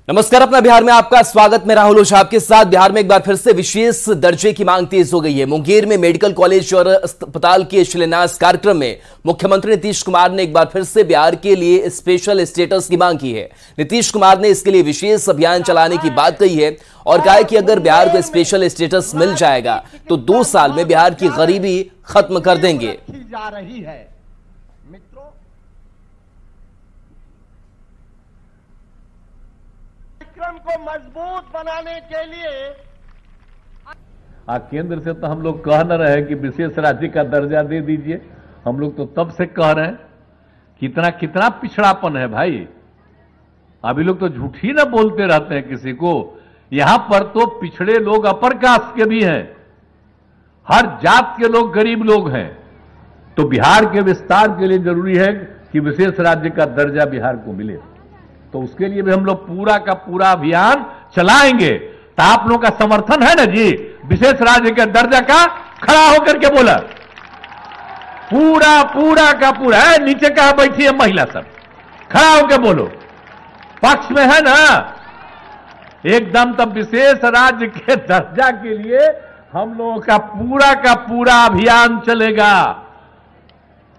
नमस्कार, अपना बिहार में आपका स्वागत। मैं राहुल ओझा आपके साथ। बिहार में एक बार फिर से विशेष दर्जे की मांग तेज हो गई है। मुंगेर में मेडिकल कॉलेज और अस्पताल के शिलान्यास कार्यक्रम में मुख्यमंत्री नीतीश कुमार ने एक बार फिर से बिहार के लिए स्पेशल स्टेटस की मांग की है। नीतीश कुमार ने इसके लिए विशेष अभियान चलाने की बात कही है और कहा है कि अगर बिहार को स्पेशल स्टेटस मिल जाएगा तो 2 साल में बिहार की गरीबी खत्म कर देंगे। को मजबूत बनाने के लिए केंद्र से तो हम लोग कह न रहे कि विशेष राज्य का दर्जा दे दीजिए। हम लोग तो तब से कह रहे हैं। कितना कितना पिछड़ापन है भाई। अभी लोग तो झूठ ही ना बोलते रहते हैं किसी को। यहां पर तो पिछड़े लोग अपर कास्ट के भी हैं, हर जात के लोग गरीब लोग हैं। तो बिहार के विस्तार के लिए जरूरी है कि विशेष राज्य का दर्जा बिहार को मिले। तो उसके लिए भी हम लोग पूरा का पूरा अभियान चलाएंगे। तो आप लोगों का समर्थन है ना जी विशेष राज्य के दर्जा का? खड़ा होकर के बोला पूरा का पूरा है। नीचे कहा बैठी है महिला सब, खड़ा होकर बोलो पक्ष में है ना एकदम। तब विशेष राज्य के दर्जा के लिए हम लोगों का पूरा अभियान चलेगा।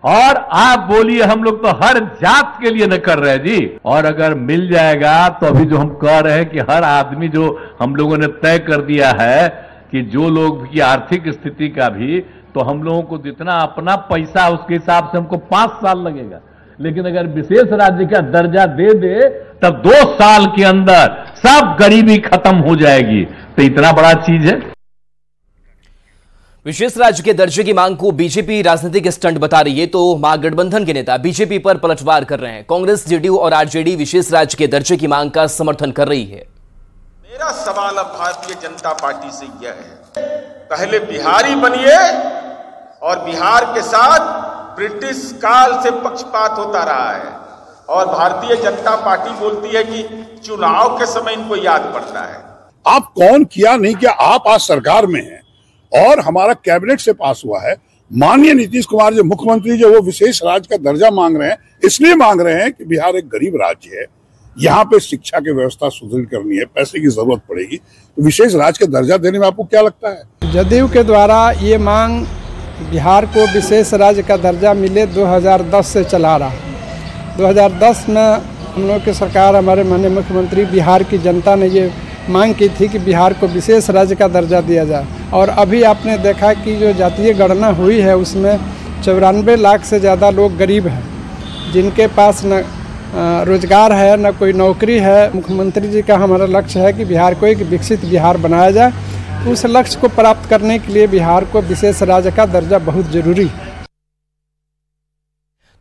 और आप बोलिए हम लोग तो हर जात के लिए न कर रहे जी। और अगर मिल जाएगा तो अभी जो हम कह रहे हैं कि हर आदमी, जो हम लोगों ने तय कर दिया है कि जो लोग की आर्थिक स्थिति का भी, तो हम लोगों को जितना अपना पैसा उसके हिसाब से हमको 5 साल लगेगा। लेकिन अगर विशेष राज्य का दर्जा दे दे तब 2 साल के अंदर सब गरीबी खत्म हो जाएगी। तो इतना बड़ा चीज है। विशेष राज्य के दर्जे की मांग को बीजेपी राजनीतिक स्टंट बता रही है तो महागठबंधन के नेता बीजेपी पर पलटवार कर रहे हैं। कांग्रेस, जेडीयू और आरजेडी विशेष राज्य के दर्जे की मांग का समर्थन कर रही है। मेरा सवाल अब भारतीय जनता पार्टी से यह है, पहले बिहारी बनिए और बिहार के साथ ब्रिटिश काल से पक्षपात होता रहा है। और भारतीय जनता पार्टी बोलती है कि चुनाव के समय इनको याद पड़ता है। आप कौन किया नहीं किया, आप आज सरकार में हैं और हमारा कैबिनेट से पास हुआ है। माननीय नीतीश कुमार जो मुख्यमंत्री जो वो विशेष राज्य का दर्जा मांग रहे हैं, इसलिए मांग रहे हैं कि बिहार एक गरीब राज्य है। यहाँ पे शिक्षा की व्यवस्था सुदृढ़ करनी है, पैसे की जरूरत पड़ेगी। तो विशेष राज्य का दर्जा देने में आपको क्या लगता है? जदयू के द्वारा ये मांग बिहार को विशेष राज्य का दर्जा मिले 2010 से चला रहा है। 2010 में हम लोग की सरकार, हमारे माननीय मुख्यमंत्री, बिहार की जनता ने ये मांग की थी कि बिहार को विशेष राज्य का दर्जा दिया जाए। और अभी आपने देखा कि जो जातीय गणना हुई है उसमें 94 लाख से ज़्यादा लोग गरीब हैं, जिनके पास न रोजगार है न कोई नौकरी है। मुख्यमंत्री जी का हमारा लक्ष्य है कि बिहार को एक विकसित बिहार बनाया जाए। तो उस लक्ष्य को प्राप्त करने के लिए बिहार को विशेष राज्य का दर्जा बहुत जरूरी है।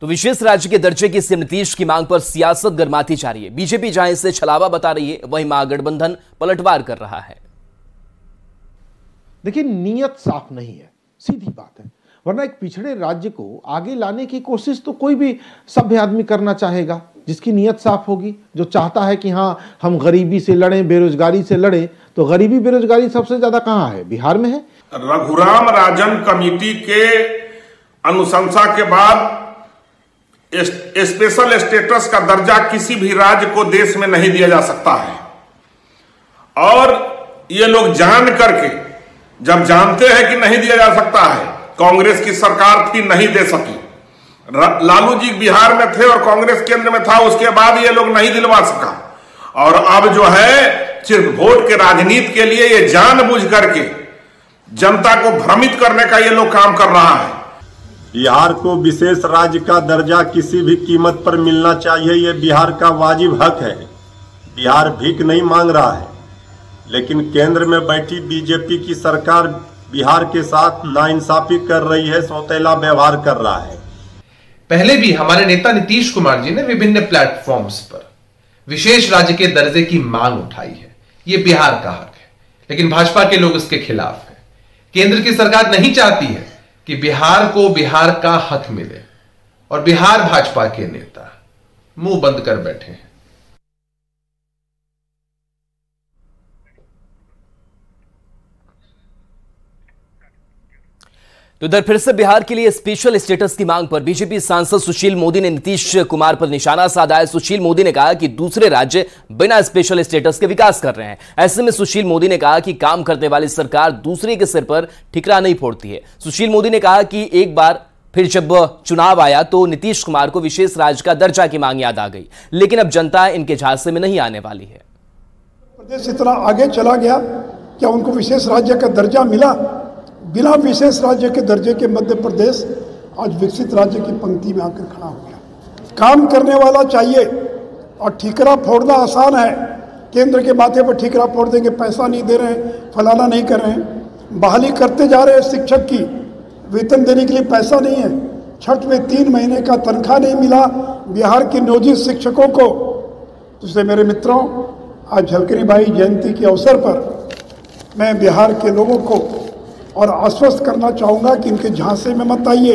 तो विशेष राज्य के दर्जे की सीएम नीतीश की मांग पर सियासत गर्माती जा रही है। बीजेपी जहां इसे छलावा बता रही है, वहीं महागठबंधन पलटवार कर रहा है। देखिए, नीयत साफ नहीं है, सीधी बात है। वरना एक पिछड़े राज्य को आगे लाने की कोशिश तो कोई भी सभ्य आदमी करना चाहेगा, जिसकी नीयत साफ होगी, जो चाहता है कि हाँ हम गरीबी से लड़ें, बेरोजगारी से लड़ें। तो गरीबी बेरोजगारी सबसे ज्यादा कहाँ है? बिहार में है। रघुराम राजन कमेटी के अनुशंसा के बाद स्पेशल स्टेटस का दर्जा किसी भी राज्य को देश में नहीं दिया जा सकता है। और ये लोग जान करके, जब जानते हैं कि नहीं दिया जा सकता है, कांग्रेस की सरकार थी नहीं दे सकी, लालू जी बिहार में थे और कांग्रेस केंद्र में था, उसके बाद ये लोग नहीं दिलवा सका। और अब जो है सिर्फ वोट के राजनीति के लिए ये जानबूझ करके जनता को भ्रमित करने का ये लोग काम कर रहा है। बिहार को विशेष राज्य का दर्जा किसी भी कीमत पर मिलना चाहिए, ये बिहार का वाजिब हक है। बिहार भीख नहीं मांग रहा है, लेकिन केंद्र में बैठी बीजेपी की सरकार बिहार के साथ नाइंसाफी कर रही है, सौतेला व्यवहार कर रहा है। पहले भी हमारे नेता नीतीश कुमार जी ने विभिन्न प्लेटफॉर्म्स पर विशेष राज्य के दर्जे की मांग उठाई है। ये बिहार का हक है, लेकिन भाजपा के लोग इसके खिलाफ हैं। केंद्र की सरकार नहीं चाहती है कि बिहार को बिहार का हक मिले, और बिहार भाजपा के नेता मुंह बंद कर बैठे हैं। तो इधर फिर से बिहार के लिए स्पेशल स्टेटस की मांग पर बीजेपी सांसद सुशील मोदी ने नीतीश कुमार पर निशाना साधा है। सुशील मोदी ने कहा कि दूसरे राज्य बिना स्पेशल स्टेटस के विकास कर रहे हैं। ऐसे में सुशील मोदी ने कहा कि काम करने वाली सरकार दूसरे के सिर पर ठिकरा नहीं फोड़ती है। सुशील मोदी ने कहा कि एक बार फिर जब चुनाव आया तो नीतीश कुमार को विशेष राज्य का दर्जा की मांग याद आ गई, लेकिन अब जनता इनके झांसे में नहीं आने वाली है। प्रदेश इतना आगे चला गया, क्या उनको विशेष राज्य का दर्जा मिला? बिना विशेष राज्य के दर्जे के मध्य प्रदेश आज विकसित राज्य की पंक्ति में आकर खड़ा हो गया। काम करने वाला चाहिए और ठिकरा फोड़ना आसान है। केंद्र के माथे पर ठिकरा फोड़ देंगे, पैसा नहीं दे रहे हैं, फलाना नहीं कर रहे हैं। बहाली करते जा रहे हैं शिक्षक की, वेतन देने के लिए पैसा नहीं है। छठ में 3 महीने का तनख्वाह नहीं मिला बिहार के नियोजित शिक्षकों को। तो इसलिए मेरे मित्रों, आज झलकरी बाई जयंती के अवसर पर मैं बिहार के लोगों को और आश्वस्त करना चाहूँगा कि इनके झांसे में मत आइए।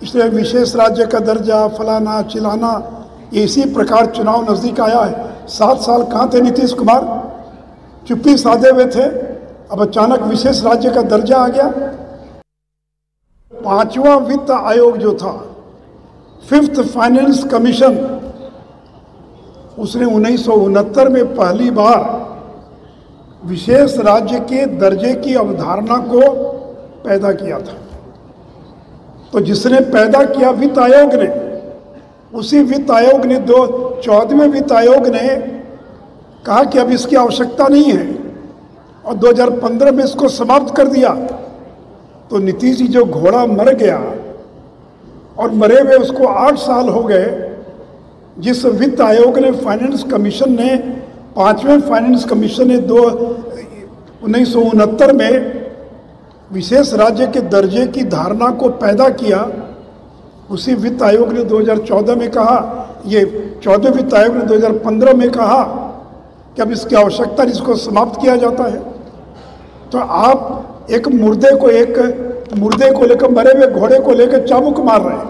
इसलिए विशेष राज्य का दर्जा, फलाना चिलाना, ये इसी प्रकार चुनाव नज़दीक आया है। 7 साल कहाँ थे नीतीश कुमार? चुप्पी साधे हुए थे, अब अचानक विशेष राज्य का दर्जा आ गया। 5वां वित्त आयोग जो था, 5th फाइनेंस कमीशन, उसने 1969 में पहली बार विशेष राज्य के दर्जे की अवधारणा को पैदा किया था। तो जिसने पैदा किया वित्त आयोग ने, उसी वित्त आयोग ने 14वें वित्त आयोग ने कहा कि अब इसकी आवश्यकता नहीं है और 2015 में इसको समाप्त कर दिया। तो नीतीश जी जो घोड़ा मर गया और मरे हुए उसको 8 साल हो गए, जिस वित्त आयोग ने फाइनेंस कमीशन ने 5वें फाइनेंस कमीशन ने 1969 में विशेष राज्य के दर्जे की धारणा को पैदा किया, उसी वित्त आयोग ने 2014 में कहा, ये 14वें वित्त आयोग ने 2015 में कहा कि अब इसकी आवश्यकता नहीं, इसको समाप्त किया जाता है। तो आप एक मुर्दे को लेकर, मरे हुए घोड़े को लेकर चाबुक मार रहे हैं,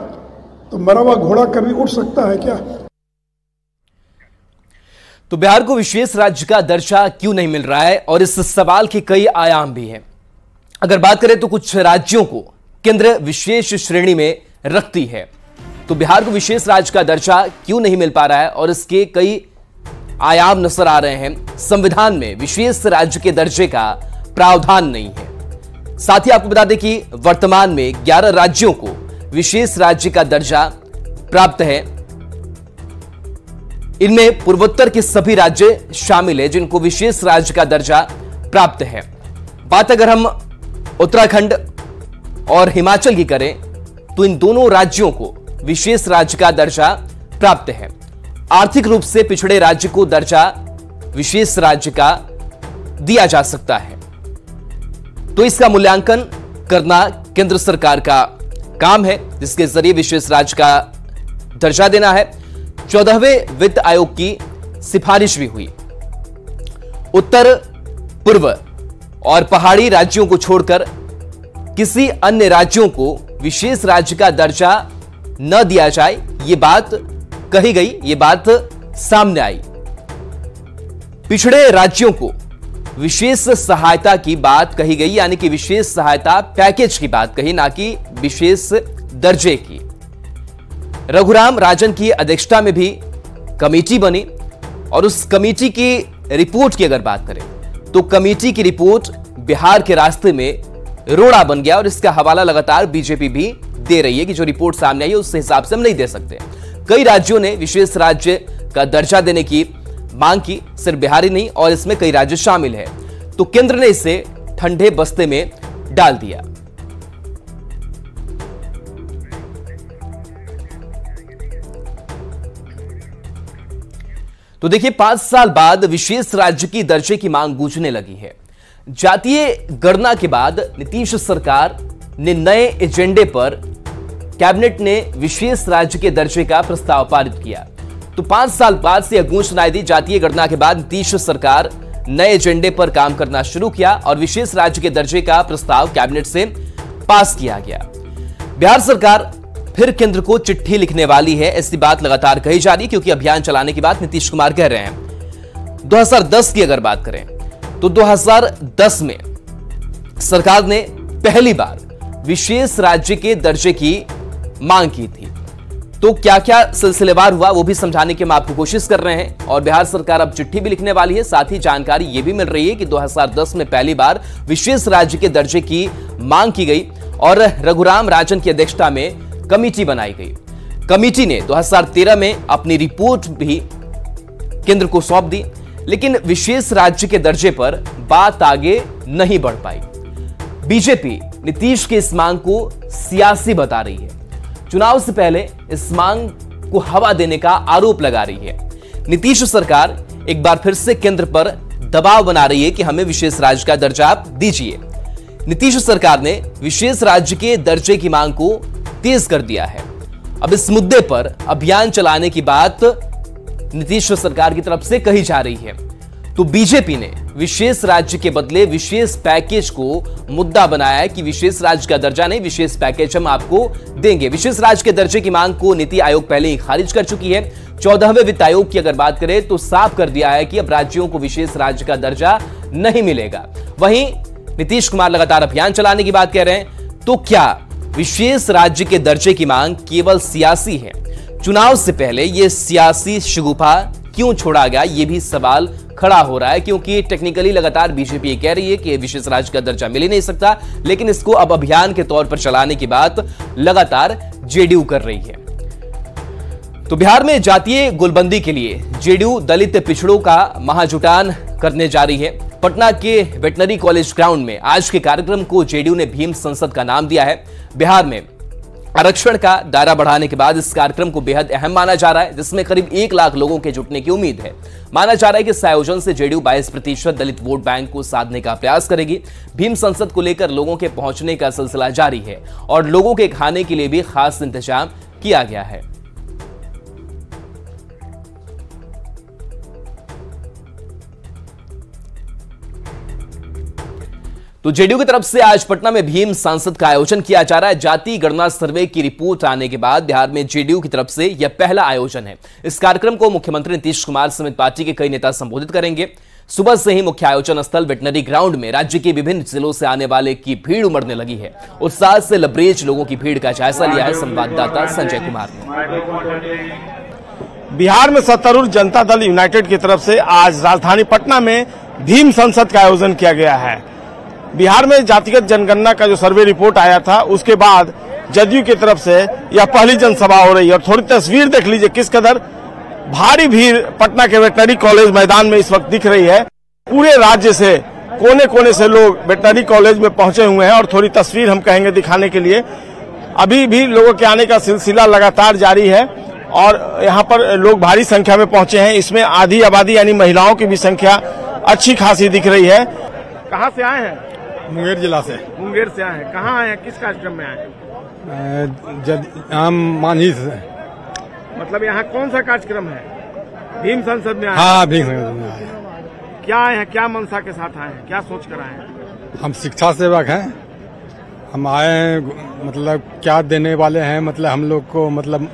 तो मरा हुआ घोड़ा कभी उठ सकता है क्या? तो बिहार को विशेष राज्य का दर्जा क्यों नहीं मिल रहा है, और इस सवाल के कई आयाम भी हैं। अगर बात करें तो कुछ राज्यों को केंद्र विशेष श्रेणी में रखती है, तो बिहार को विशेष राज्य का दर्जा क्यों नहीं मिल पा रहा है, और इसके कई आयाम नजर आ रहे हैं। संविधान में विशेष राज्य के दर्जे का प्रावधान नहीं है। साथ ही आपको बता दें कि वर्तमान में 11 राज्यों को विशेष राज्य का दर्जा प्राप्त है। इनमें पूर्वोत्तर के सभी राज्य शामिल है जिनको विशेष राज्य का दर्जा प्राप्त है। बात अगर हम उत्तराखंड और हिमाचल की करें तो इन दोनों राज्यों को विशेष राज्य का दर्जा प्राप्त है। आर्थिक रूप से पिछड़े राज्य को दर्जा विशेष राज्य का दिया जा सकता है, तो इसका मूल्यांकन करना केंद्र सरकार का काम है, जिसके जरिए विशेष राज्य का दर्जा देना है। 14वें वित्त आयोग की सिफारिश भी हुई। उत्तर पूर्व और पहाड़ी राज्यों को छोड़कर किसी अन्य राज्यों को विशेष राज्य का दर्जा न दिया जाए, यह बात कही गई, यह बात सामने आई। पिछड़े राज्यों को विशेष सहायता की बात कही गई, यानी कि विशेष सहायता पैकेज की बात कही, ना कि विशेष दर्जे की। रघुराम राजन की अध्यक्षता में भी कमेटी बनी, और उस कमेटी की रिपोर्ट की अगर बात करें तो कमेटी की रिपोर्ट बिहार के रास्ते में रोड़ा बन गया, और इसका हवाला लगातार बीजेपी भी दे रही है कि जो रिपोर्ट सामने आई है उस हिसाब से हम नहीं दे सकते। कई राज्यों ने विशेष राज्य का दर्जा देने की मांग की, सिर्फ बिहार ही नहीं, और इसमें कई राज्य शामिल है, तो केंद्र ने इसे ठंडे बस्ते में डाल दिया। तो देखिए, 5 साल बाद विशेष राज्य की दर्जे की मांग गूंजने लगी है। जातीय गणना के बाद नीतीश सरकार ने नए एजेंडे पर कैबिनेट ने विशेष राज्य के दर्जे का प्रस्ताव पारित किया। तो 5 साल बाद से यह गूंज सुनाई दी। जातीय गणना के बाद नीतीश सरकार नए एजेंडे पर काम करना शुरू किया और विशेष राज्य के दर्जे का प्रस्ताव कैबिनेट से पास किया गया। बिहार सरकार फिर केंद्र को चिट्ठी लिखने वाली है, ऐसी बात लगातार कही जा रही है, क्योंकि अभियान चलाने की बात नीतीश कुमार कह रहे हैं। 2010 की अगर बात करें तो 2010 में सरकार ने पहली बार विशेष राज्य के दर्जे की मांग की थी। तो क्या क्या सिलसिलेवार हुआ वो भी समझाने की हम आपको कोशिश कर रहे हैं। और बिहार सरकार अब चिट्ठी भी लिखने वाली है। साथ ही जानकारी ये भी मिल रही है कि 2010 में पहली बार विशेष राज्य के दर्जे की मांग की गई और रघुराम राजन की अध्यक्षता में कमेटी बनाई गई। कमेटी ने 2013 में अपनी रिपोर्ट भी केंद्र को सौंप दी, लेकिन विशेष राज्य के दर्जे पर बात आगे नहीं बढ़ पाई। बीजेपी नीतीश की इस मांग को सियासी बता रही है। चुनाव से पहले इस मांग को हवा देने का आरोप लगा रही है। नीतीश सरकार एक बार फिर से केंद्र पर दबाव बना रही है कि हमें विशेष राज्य का दर्जा आप दीजिए। नीतीश सरकार ने विशेष राज्य के दर्जे की मांग को तेज कर दिया है। अब इस मुद्दे पर अभियान चलाने की बात नीतीश सरकार की तरफ से कही जा रही है। तो बीजेपी ने विशेष राज्य के बदले विशेष पैकेज को मुद्दा बनाया है कि विशेष राज्य का दर्जा नहीं, विशेष पैकेज हम आपको देंगे। विशेष राज्य के दर्जे की मांग को नीति आयोग पहले ही खारिज कर चुकी है। 14वें वित्त आयोग की अगर बात करें तो साफ कर दिया है कि अब राज्यों को विशेष राज्य का दर्जा नहीं मिलेगा। वहीं नीतीश कुमार लगातार अभियान चलाने की बात कह रहे हैं। तो क्या विशेष राज्य के दर्जे की मांग केवल सियासी है? चुनाव से पहले यह सियासी शगुफा क्यों छोड़ा गया, यह भी सवाल खड़ा हो रहा है, क्योंकि टेक्निकली लगातार बीजेपी कह रही है कि विशेष राज्य का दर्जा मिल ही नहीं सकता, लेकिन इसको अब अभियान के तौर पर चलाने की बात लगातार जेडीयू कर रही है। तो बिहार में जातीय गुलबंदी के लिए जेडीयू दलित पिछड़ों का महाजुटान करने जा रही है। पटना के वेटनरी कॉलेज ग्राउंड में आज के कार्यक्रम को जेडीयू ने भीम संसद का नाम दिया है। बिहार में आरक्षण का दायरा बढ़ाने के बाद इस कार्यक्रम को बेहद अहम माना जा रहा है, जिसमें करीब 1 लाख लोगों के जुटने की उम्मीद है। माना जा रहा है कि इस आयोजन से जेडीयू 22% दलित वोट बैंक को साधने का प्रयास करेगी। भीम संसद को लेकर लोगों के पहुंचने का सिलसिला जारी है और लोगों के खाने के लिए भी खास इंतजाम किया गया है। तो जेडीयू की तरफ से आज पटना में भीम सांसद का आयोजन किया जा रहा है। जाति गणना सर्वे की रिपोर्ट आने के बाद बिहार में जेडीयू की तरफ से यह पहला आयोजन है। इस कार्यक्रम को मुख्यमंत्री नीतीश कुमार समेत पार्टी के कई नेता संबोधित करेंगे। सुबह से ही मुख्य आयोजन स्थल वेटनरी ग्राउंड में राज्य के विभिन्न जिलों से आने वाले की भीड़ उमड़ने लगी है। उत्साह से लबरेज लोगों की भीड़ का जायजा लिया है संवाददाता संजय कुमार ने। बिहार में सत्तारूढ़ जनता दल यूनाइटेड की तरफ से आज राजधानी पटना में भीम संसद का आयोजन किया गया है। बिहार में जातिगत जनगणना का जो सर्वे रिपोर्ट आया था, उसके बाद जदयू की तरफ से यह पहली जनसभा हो रही है। और थोड़ी तस्वीर देख लीजिए किस कदर भारी भीड़ पटना के वेटनरी कॉलेज मैदान में इस वक्त दिख रही है। पूरे राज्य से कोने कोने से लोग वेटनरी कॉलेज में पहुंचे हुए हैं और थोड़ी तस्वीर हम कहेंगे दिखाने के लिए। अभी भी लोगों के आने का सिलसिला लगातार जारी है और यहाँ पर लोग भारी संख्या में पहुंचे हैं। इसमें आधी आबादी यानी महिलाओं की भी संख्या अच्छी खासी दिख रही है। कहाँ से आए हैं? मुंगेर जिला से। मुंगेर से आए हैं। कहाँ आए हैं, किस कार्यक्रम में आए हैं? मांझी से। मतलब यहाँ कौन सा कार्यक्रम है? भीम संसद में आए? हाँ, भीम संसद में आए। क्या आए हैं, क्या मंशा के साथ आए हैं, क्या सोच कर आए हैं? हम शिक्षा सेवक हैं। हम आए हैं, मतलब क्या देने वाले हैं, मतलब हम लोग को, मतलब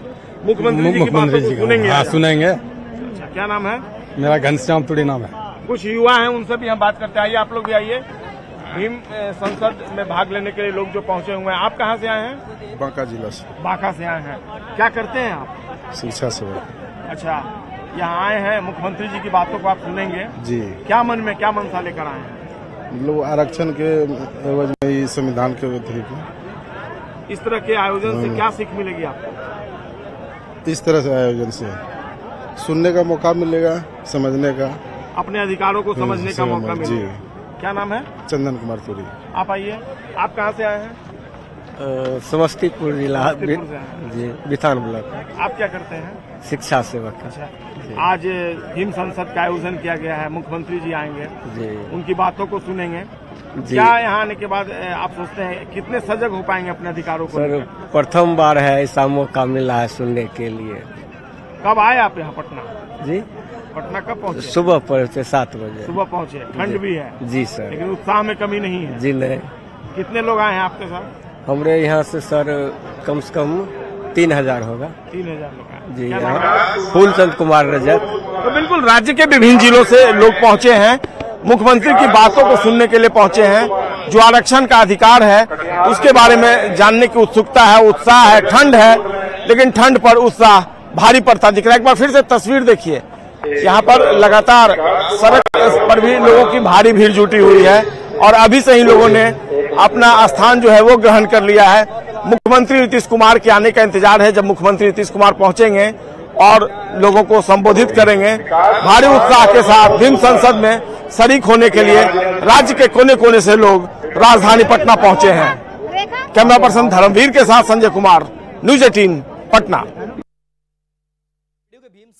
मुख्यमंत्री जी सुनेंगे। हाँ, सुनेंगे। अच्छा, क्या नाम है? मेरा घनश्याम तुड़ी नाम है। कुछ युवा हैं, उनसे भी हम बात करते हैं। आइए, आप लोग भी आइए। भीम संसद में भाग लेने के लिए लोग जो पहुंचे हुए हैं। आप कहाँ से आए हैं? बांका जिला से। बांका से आए हैं। क्या करते हैं आप? शिक्षा सेवक। अच्छा, यहाँ आए हैं, मुख्यमंत्री जी की बातों को आप सुनेंगे जी। क्या मन में, क्या मनसा लेकर आए हैं? मतलब आरक्षण के एवज में संविधान के तरीके। इस तरह के आयोजन से क्या सीख मिलेगी आपको? इस तरह से आयोजन से सुनने का मौका मिलेगा, समझने का, अपने अधिकारों को समझने का मौका मिलेगा। क्या नाम है? चंदन कुमार तुरी। आप आइए। आप कहाँ से आए हैं? समस्तीपुर जिला जी, बिथान ब्लॉक। आप क्या करते हैं? शिक्षा सेवक। अच्छा, आज भीम संसद का आयोजन किया गया है, मुख्यमंत्री जी आएंगे जी, उनकी बातों को सुनेंगे जी। क्या यहाँ आने के बाद आप सोचते हैं कितने सजग हो पाएंगे अपने अधिकारों को? सर, प्रथम बार है ऐसा मौका मिला है सुनने के लिए। कब आए आप यहाँ पटना? जी, पटना कब पहुँचे? सुबह पहुँचे 7 बजे। सुबह पहुँचे। ठंड भी है? जी सर। लेकिन उत्साह में कमी नहीं है? जी नहीं। कितने लोग आए हैं आपके साथ? हमारे यहाँ से सर कम से कम 3000 होगा। 3000 लोग जी। फूलचंद कुमार रजक। तो बिल्कुल राज्य के विभिन्न जिलों से लोग पहुंचे हैं, मुख्यमंत्री की बातों को सुनने के लिए पहुंचे हैं। जो आरक्षण का अधिकार है उसके बारे में जानने की उत्सुकता है, उत्साह है, ठंड है, लेकिन ठंड पर उत्साह भारी पड़ता दिख रहा है। एक बार फिर से तस्वीर देखिए, यहाँ पर लगातार सड़क पर भी लोगों की भारी भीड़ जुटी हुई है और अभी से ही लोगों ने अपना स्थान जो है वो ग्रहण कर लिया है। मुख्यमंत्री नीतीश कुमार के आने का इंतजार है। जब मुख्यमंत्री नीतीश कुमार पहुंचेंगे और लोगों को संबोधित करेंगे, भारी उत्साह के साथ भीम संसद में शरीक होने के लिए राज्य के कोने कोने से लोग राजधानी पटना पहुंचे हैं। कैमरा पर्सन धर्मवीर के साथ संजय कुमार, न्यूज 18 पटना।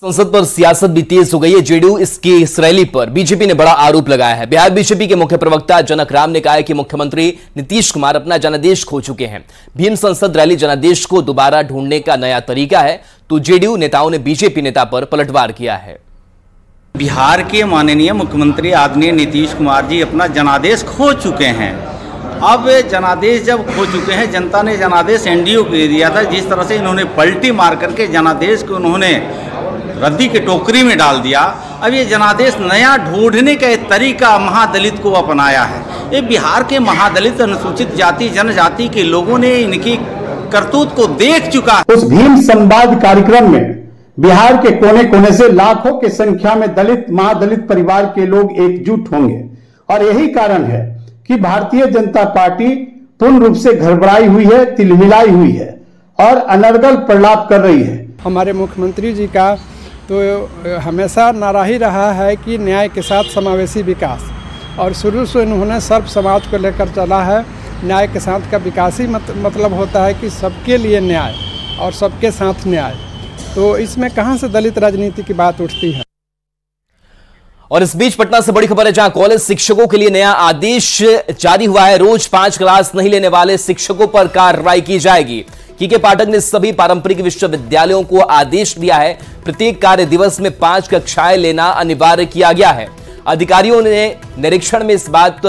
संसद पर सियासत भी तेज हो गई है। जेडीयू इसकी इस रैली पर बीजेपी ने बड़ा आरोप लगाया है। बिहार बीजेपी के मुख्य प्रवक्ता जनक राम ने कहा है कि मुख्यमंत्री नीतीश कुमार अपना जनादेश खो चुके हैं। भीम संसद रैली जनादेश को दोबारा ढूंढने का नया तरीका है, तो जेडीयू नेताओं ने बीजेपी नेता पर पलटवार किया है। बिहार के माननीय मुख्यमंत्री आदरणीय नीतीश कुमार जी अपना जनादेश खो चुके हैं। अब जनादेश जब खो चुके हैं, जनता ने जनादेश एनडीए को दे दिया था। जिस तरह से इन्होंने पलटी मार करके जनादेश को उन्होंने रद्दी के टोकरी में डाल दिया, अब ये जनादेश नया ढूंढने का एक तरीका महादलित को अपनाया है। ये बिहार के महादलित अनुसूचित जाति जनजाति के लोगों ने इनकी करतूत को देख चुका। उस भीम संवाद कार्यक्रम में बिहार के कोने कोने से लाखों की संख्या में दलित महादलित परिवार के लोग एकजुट होंगे और यही कारण है कि भारतीय जनता पार्टी पूर्ण रूप से घबराई हुई है, तिलमिलाई हुई है और अनर्गल प्रलाप कर रही है। हमारे मुख्यमंत्री जी का तो हमेशा नारा ही रहा है कि न्याय के साथ समावेशी विकास, और शुरू से उन्होंने सर्व समाज को लेकर चला है। न्याय के साथ का विकास ही मतलब होता है कि सबके लिए न्याय और सबके साथ न्याय। तो इसमें कहां से दलित राजनीति की बात उठती है। और इस बीच पटना से बड़ी खबर है, जहां कॉलेज शिक्षकों के लिए नया आदेश जारी हुआ है। रोज 5 क्लास नहीं लेने वाले शिक्षकों पर कार्रवाई की जाएगी। के पाठक ने सभी पारंपरिक विश्वविद्यालयों को आदेश दिया है। प्रत्येक कार्य दिवस में 5 कक्षाएं लेना अनिवार्य किया गया है। अधिकारियों ने निरीक्षण में इस बात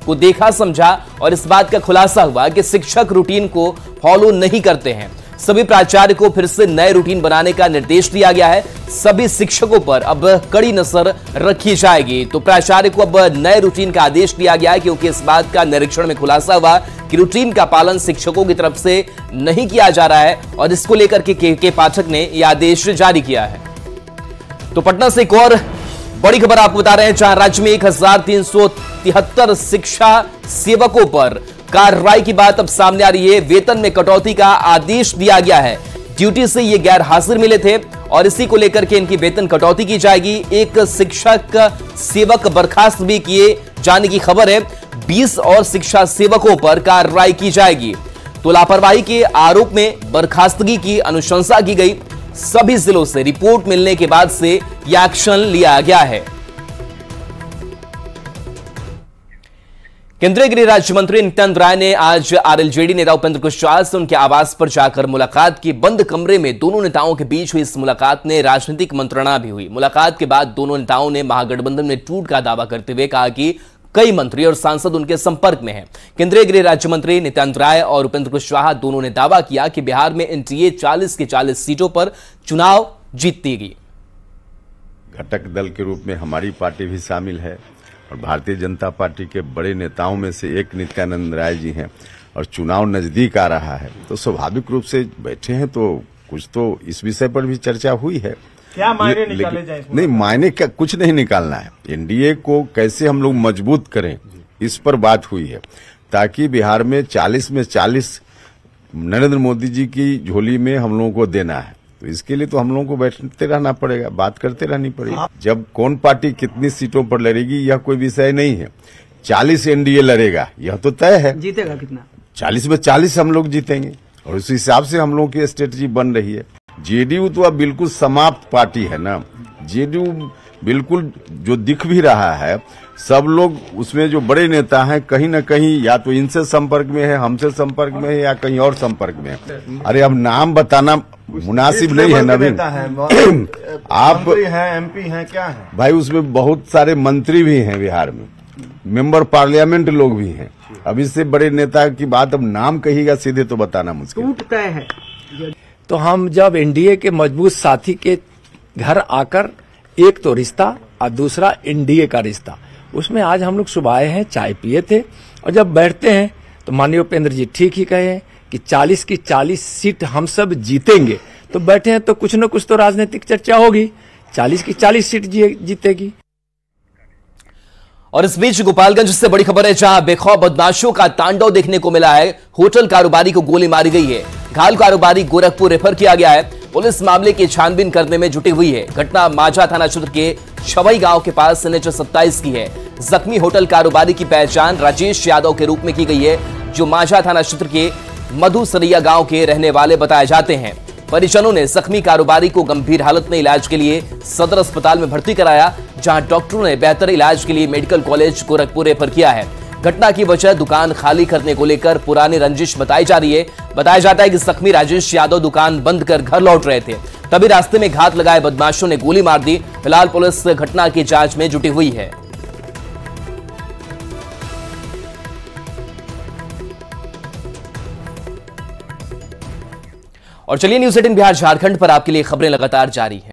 को देखा, समझा और इस बात का खुलासा हुआ कि शिक्षक रूटीन को फॉलो नहीं करते हैं। सभी प्राचार्य को फिर से नए रूटीन बनाने का निर्देश दिया गया है। सभी शिक्षकों पर अब कड़ी नजर रखी जाएगी। तो प्राचार्य को अब नए रूटीन का आदेश दिया गया है, क्योंकि इस बात का निरीक्षण में खुलासा हुआ कि रूटीन का पालन शिक्षकों की तरफ से नहीं किया जा रहा है और इसको लेकर के पाठक ने यह आदेश जारी किया है। तो पटना से एक और बड़ी खबर आपको बता रहे हैं, जहां राज्य में 1373 शिक्षा सेवकों पर कार्रवाई की बात अब सामने आ रही है। वेतन में कटौती का आदेश दिया गया है। ड्यूटी से ये गैर हाजिर मिले थे और इसी को लेकर के इनकी वेतन कटौती की जाएगी। एक शिक्षक सेवक बर्खास्त भी किए जाने की खबर है। 20 और शिक्षा सेवकों पर कार्रवाई की जाएगी। तो लापरवाही के आरोप में बर्खास्तगी की अनुशंसा की गई। सभी जिलों से रिपोर्ट मिलने के बाद से यह एक्शन लिया गया है। केंद्रीय गृह राज्य मंत्री नित्यानंद राय ने आज आरएलजेडी नेता उपेंद्र कुशवाहा से उनके आवास पर जाकर मुलाकात की। बंद कमरे में दोनों नेताओं के बीच हुई इस मुलाकात में राजनीतिक मंत्रणा भी हुई। मुलाकात के बाद दोनों नेताओं ने महागठबंधन में टूट का दावा करते हुए कहा कि कई मंत्री और सांसद उनके संपर्क में हैं। केंद्रीय गृह राज्य मंत्री नित्यानंद राय और उपेंद्र कुशवाहा दोनों ने दावा किया कि बिहार में एनडीए 40 की 40 सीटों पर चुनाव जीतेगी। घटक दल के रूप में हमारी पार्टी भी शामिल है और भारतीय जनता पार्टी के बड़े नेताओं में से एक नित्यानंद राय जी हैं और चुनाव नजदीक आ रहा है, तो स्वाभाविक रूप से बैठे हैं तो कुछ तो इस विषय पर भी चर्चा हुई है। क्या मायने निकाले जाए? नहीं, मायने क्या, कुछ नहीं निकालना है। एनडीए को कैसे हम लोग मजबूत करें, इस पर बात हुई है, ताकि बिहार में 40 में 40 नरेंद्र मोदी जी की झोली में हम लोगों को देना है। तो इसके लिए तो हम लोगों को बैठते रहना पड़ेगा, बात करते रहनी पड़ेगी। जब कौन पार्टी कितनी सीटों पर लड़ेगी यह कोई विषय नहीं है। 40 एनडीए लड़ेगा यह तो तय है। जीतेगा कितना? 40 में 40 हम लोग जीतेंगे और उस हिसाब से हम लोगों की स्ट्रेटजी बन रही है। जेडीयू तो अब बिल्कुल समाप्त पार्टी है ना। जेडीयू बिल्कुल जो दिख भी रहा है, सब लोग उसमें जो बड़े नेता हैं कहीं न कहीं या तो इनसे संपर्क में है, हमसे संपर्क में है या कहीं और संपर्क में है। अरे अब नाम बताना मुनासिब नहीं है नवीन। आप हैं, एमपी हैं, क्या है भाई? उसमें बहुत सारे मंत्री भी हैं बिहार में, मेंबर पार्लियामेंट लोग भी हैं। अब इससे बड़े नेता की बात अब नाम कहिएगा सीधे तो बताना मुश्किल। टूट तय है। तो हम जब एनडीए के मजबूत साथी के घर आकर, एक तो रिश्ता और दूसरा एनडीए का रिश्ता, उसमें आज हम लोग सुबह आए हैं, चाय पिए थे और जब बैठते हैं तो माननीय उपेंद्र जी ठीक ही कहे हैं कि 40 की 40 सीट हम सब जीतेंगे। तो बैठे हैं तो कुछ न कुछ तो राजनीतिक चर्चा होगी, 40 की 40 सीट जीतेगी। और इस बीच गोपालगंज से बड़ी खबर है, जहां बेखौफ बदमाशों का तांडव देखने को मिला है। होटल कारोबारी को गोली मारी गई है। घायल कारोबारी गोरखपुर रेफर किया गया है। पुलिस मामले की छानबीन करने में जुटी हुई है। घटना माझा थाना क्षेत्र के छवई गांव के पास NH 27 की है। जख्मी होटल कारोबारी की पहचान राजेश यादव के रूप में की गई है, जो माझा थाना क्षेत्र के मधुसरिया गांव के रहने वाले बताए जाते हैं। परिजनों ने जख्मी कारोबारी को गंभीर हालत में इलाज के लिए सदर अस्पताल में भर्ती कराया, जहां डॉक्टरों ने बेहतर इलाज के लिए मेडिकल कॉलेज गोरखपुर रेफर किया है। घटना की वजह दुकान खाली करने को लेकर पुरानी रंजिश बताई जा रही है। बताया जाता है कि जख्मी राजेश यादव दुकान बंद कर घर लौट रहे थे, तभी रास्ते में घात लगाए बदमाशों ने गोली मार दी। फिलहाल पुलिस घटना की जांच में जुटी हुई है। और चलिए न्यूज़ 18 बिहार झारखंड पर आपके लिए खबरें लगातार जारी हैं।